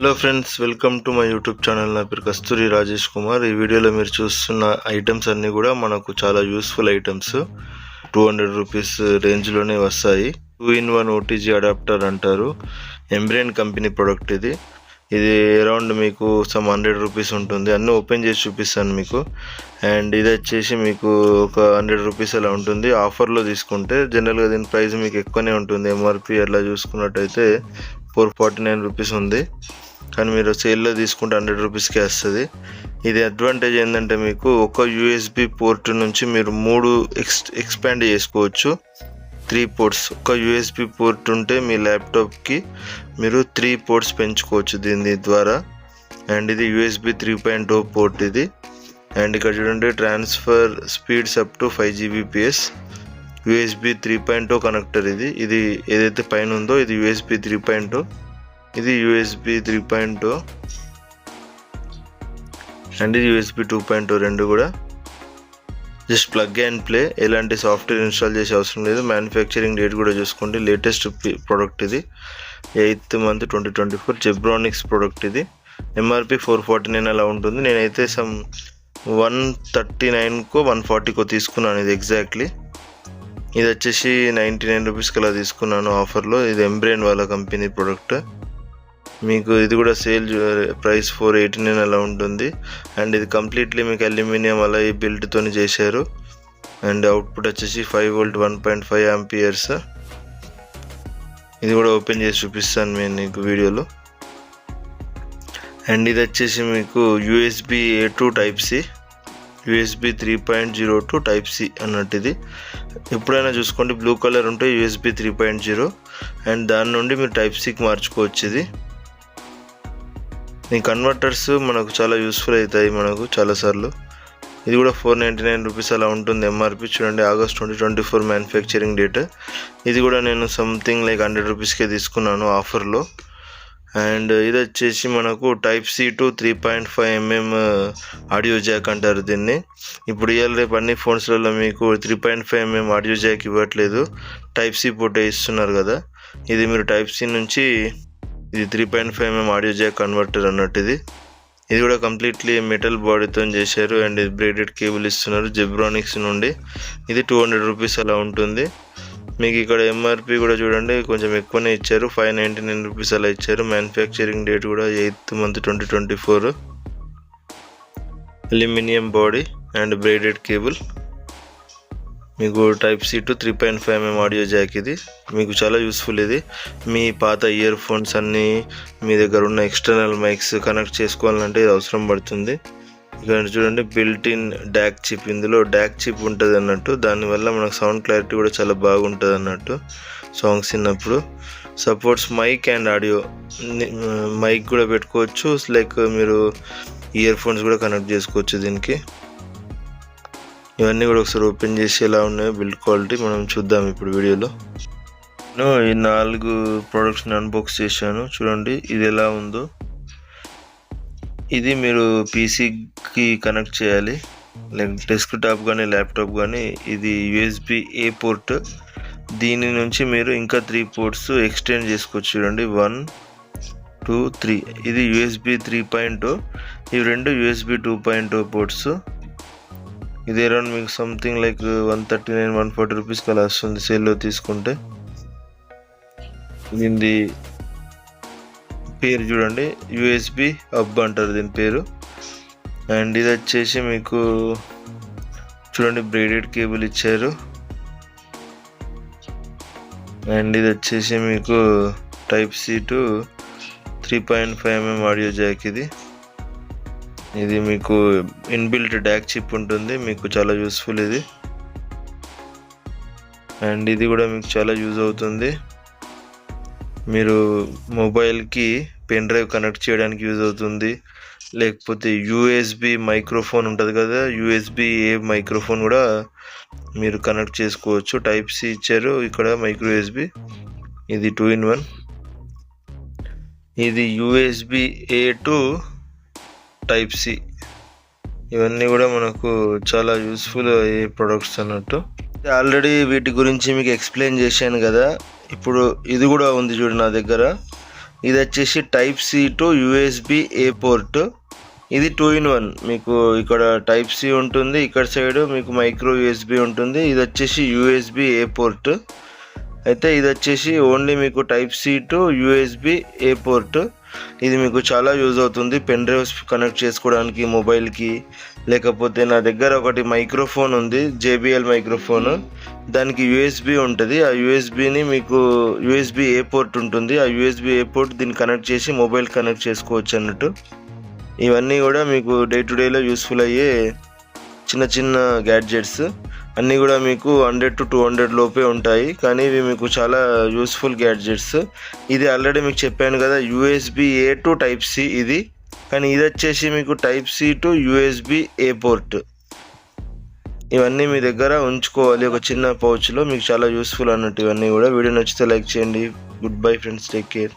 Hello friends, welcome to my YouTube channel. నా పేరు కస్తూరి రాజేష్ కుమార్. ఈ వీడియోలో మీరు చూస్తున్న ఐటమ్స్ అన్నీ కూడా మనకు చాలా యూస్ఫుల్ ఐటమ్స్. 200 రూపీస్ రేంజ్లోనే వస్తాయి. 2-in-1 ఓటీజీ అడాప్టర్ అంటారు. ఎంబ్రెయిన్ కంపెనీ ప్రోడక్ట్ ఇది అరౌండ్ మీకు సమ్ 100 రూపీస్ ఉంటుంది. అన్నీ ఓపెన్ చేసి చూపిస్తాను మీకు. అండ్ ఇది వచ్చేసి మీకు ఒక 100 రూపీస్ అలా ఉంటుంది. ఆఫర్లో తీసుకుంటే జనరల్గా దీని ప్రైస్ మీకు ఎక్కువనే ఉంటుంది. ఎంఆర్పి అట్లా చూసుకున్నట్టయితే 449 రూపీస్ ఉంది, కానీ మీరు సేల్లో తీసుకుంటే 100 రూపీస్కే వస్తుంది. ఇది అడ్వాంటేజ్ ఏంటంటే మీకు ఒక యూఎస్బి పోర్ట్ నుంచి మీరు 3 ఎక్స్పాండ్ చేసుకోవచ్చు. 3 పోర్ట్స్, ఒక యూఎస్బి పోర్ట్ ఉంటే మీ ల్యాప్టాప్కి మీరు 3 పోర్ట్స్ పెంచుకోవచ్చు దీని ద్వారా. అండ్ ఇది యూఎస్బి 3.0 పోర్ట్ ఇది. అండ్ ఇక్కడ చూడండి, transfer speeds up to 5 Gbps. USB 3.0 connector ఇది ఏదైతే పైన ఉందో ఇది యూఎస్బి 3.0, ఇది యూఎస్బి 3.0 అండ్ ఇది యూఎస్బి 2.0. రెండు కూడా జస్ట్ ప్లగ్ అండ్ ప్లే. ఎలాంటి సాఫ్ట్వేర్ ఇన్స్టాల్ చేసే అవసరం లేదు. మ్యానుఫ్యాక్చరింగ్ డేట్ కూడా చూసుకోండి, లేటెస్ట్ ప్రోడక్ట్ ఇది. 8th month 2024 జెబ్రానిక్స్ ప్రోడక్ట్ ఇది. ఎంఆర్పి 449 అలా ఉంటుంది. నేనైతే సమ్ 139కో 140కో తీసుకున్నాను ఇది ఎగ్జాక్ట్లీ. ఇది వచ్చేసి 99 రూపీస్కి అలా తీసుకున్నాను ఆఫర్లో. ఇది ఎంబ్రెయిన్ వాళ్ళ కంపెనీ ప్రోడక్ట్. మీకు ఇది కూడా సేల్ ప్రైస్ 489 అలా ఉంటుంది. అండ్ ఇది కంప్లీట్లీ మీకు అల్యూమినియం అలా ఈ బిల్ట్తో చేశారు. అండ్ అవుట్పుట్ వచ్చేసి 5V 1.5 amperes. ఇది కూడా ఓపెన్ చేసి చూపిస్తాను నేను మీకు వీడియోలో. అండ్ ఇది వచ్చేసి మీకు USB A to Type-C, USB 3.0 to Type-C అన్నట్టు. ఇది ఎప్పుడైనా చూసుకోండి, బ్లూ కలర్ ఉంటే యూఎస్బి 3.0 అండ్ దాని నుండి మీరు Type-Cకి మార్చుకోవచ్చు. ఇది ఈ కన్వర్టర్స్ మనకు చాలా యూస్ఫుల్ అవుతాయి మనకు చాలాసార్లు. ఇది కూడా 499 రూపీస్ అలా ఉంటుంది ఎంఆర్పి. చూడండి, ఆగస్ట్ 2024 మ్యానుఫ్యాక్చరింగ్ డేట్. ఇది కూడా నేను సంథింగ్ లైక్ 100 రూపీస్కే తీసుకున్నాను ఆఫర్లో. అండ్ ఇది వచ్చేసి మనకు Type-C to 3.5mm audio Jack అంటారు దీన్ని. ఇప్పుడు రేపు అన్ని ఫోన్స్లలో మీకు 3.5mm ఆడియో జాక్ ఇవ్వట్లేదు, Type-C పోర్టే ఇస్తున్నారు కదా. ఇది మీరు Type-C నుంచి ఇది 3.5mm ఆడియో జాక్ కన్వర్టర్ అన్నట్టు. ఇది కూడా కంప్లీట్లీ మెటల్ బాడీతో చేశారు. అండ్ ఇది బ్రేడెడ్ కేబుల్ ఇస్తున్నారు జెబ్రానిక్స్ నుండి. ఇది 200 రూపీస్ అలా ఉంటుంది. మీకు ఇక్కడ ఎంఆర్పి కూడా చూడండి కొంచెం ఎక్కువనే ఇచ్చారు, 599 రూపీస్ అలా ఇచ్చారు. మ్యానుఫ్యాక్చరింగ్ డేట్ కూడా 8th month 2024. Aluminium body and braided cable. మీకు Type-C to 3.5mm audio Jack. ఇది మీకు చాలా యూస్ఫుల్. ఇది మీ పాత ఇయర్ ఫోన్స్ అన్నీ మీ దగ్గర ఉన్న ఎక్స్టర్నల్ మైక్స్ కనెక్ట్ చేసుకోవాలంటే ఇది అవసరం పడుతుంది. ఇక్కడ చూడండి, బిల్ట్ ఇన్ డాక్ చిప్. ఇందులో డాక్ చిప్ ఉంటుంది అన్నట్టు. దానివల్ల మనకు సౌండ్ క్లారిటీ కూడా చాలా బాగుంటుంది అన్నట్టు సాంగ్స్ విన్నప్పుడు. Supports mic and audio. Mic కూడా పెట్టుకోవచ్చు, లైక్ మీరు ఇయర్ ఫోన్స్ కూడా కనెక్ట్ చేసుకోవచ్చు దీనికి. ఇవన్నీ కూడా ఒకసారి ఓపెన్ చేసి ఎలా ఉన్నాయో బిల్డ్ క్వాలిటీ మనం చూద్దాం ఇప్పుడు వీడియోలో. నేను ఈ 4 ప్రోడక్ట్స్ని అన్బాక్స్ చేశాను. చూడండి ఇది ఎలా ఉందో. ఇది మీరు పీసీకి కనెక్ట్ చేయాలి, లైక్ డెస్క్టాప్ కానీ ల్యాప్టాప్ కానీ. ఇది యూఎస్బి A పోర్ట్. దీని నుంచి మీరు ఇంకా 3 పోర్ట్స్ ఎక్స్టెండ్ చేసుకోవచ్చు. చూడండి, 1, 2, 3. ఇది యూఎస్బి 3.0, ఇవి 2 యూఎస్బి 2.0 పోర్ట్స్. ఇది అరౌండ్ మీకు సంథింగ్ లైక్ 139-140 రూపీస్కి అలా వస్తుంది సేల్లో తీసుకుంటే. దీని పేరు చూడండి, యూఎస్బి హబ్ అంటారు దీని పేరు. అండ్ ఇది వచ్చేసి మీకు చూడండి, బ్రేడెడ్ కేబుల్ ఇచ్చారు. అండ్ ఇది వచ్చేసి మీకు Type-C to 3.5mm audio Jack. ఇది మీకు ఇన్బిల్ట్ డాక్ చిప్ ఉంటుంది, మీకు చాలా యూస్ఫుల్ ఇది. అండ్ ఇది కూడా మీకు చాలా యూజ్ అవుతుంది. మీరు మొబైల్కి పెన్ డ్రైవ్ కనెక్ట్ చేయడానికి యూజ్ అవుతుంది. లేకపోతే యూఎస్బి మైక్రోఫోన్ ఉంటుంది కదా, యూఎస్బి A మైక్రోఫోన్ కూడా మీరు కనెక్ట్ చేసుకోవచ్చు. Type-C ఇచ్చారు, ఇక్కడ మైక్రో యూఎస్బి. ఇది 2-in-1. ఇది యూఎస్బి A to Type-C. ఇవన్నీ కూడా మనకు చాలా యూస్ఫుల్ అయ్యే ప్రొడక్ట్స్ అన్నట్టు. ఆల్రెడీ వీటి గురించి మీకు ఎక్స్ప్లెయిన్ చేశాను కదా. ఇప్పుడు ఇది కూడా ఉంది చూడండి నా దగ్గర. ఇది వచ్చేసి type C to USB A port. ఇది 2-in-1. మీకు ఇక్కడ టైప్ సి ఉంటుంది, ఇక్కడ సైడ్ మీకు మైక్రో యూఎస్బి ఉంటుంది. ఇది వచ్చేసి యూఎస్బి ఏ పోర్ట్. అయితే ఇది వచ్చేసి ఓన్లీ మీకు type C to USB A port. ఇది మీకు చాలా యూజ్ అవుతుంది పెన్ డ్రైవ్స్ కనెక్ట్ చేసుకోవడానికి మొబైల్కి. లేకపోతే నా దగ్గర ఒకటి మైక్రోఫోన్ ఉంది, జేబిఎల్ మైక్రోఫోన్. దానికి యూఎస్బి ఉంటుంది. ఆ యూఎస్బిని మీకు యూఎస్బి ఏ పోర్ట్ ఉంటుంది. ఆ యూఎస్బి ఏ పోర్ట్ దీన్ని కనెక్ట్ చేసి మొబైల్ కనెక్ట్ చేసుకోవచ్చు అన్నట్టు. ఇవన్నీ కూడా మీకు డే టు డేలో యూస్ఫుల్ అయ్యే చిన్న చిన్న గ్యాడ్జెట్స్. అన్నీ కూడా మీకు 100 to 200 లోపే ఉంటాయి, కానీ ఇవి మీకు చాలా యూస్ఫుల్ గ్యాడ్జెట్స్. ఇది ఆల్రెడీ మీకు చెప్పాను కదా, USB A to type C ఇది. కానీ ఇది వచ్చేసి మీకు type C to USB A port. ఇవన్నీ మీ దగ్గర ఉంచుకోవాలి ఒక చిన్న పౌచ్లో, మీకు చాలా యూస్ఫుల్ అన్నట్టు ఇవన్నీ కూడా. వీడియో నచ్చితే లైక్ చేయండి. Good bye friends, take care.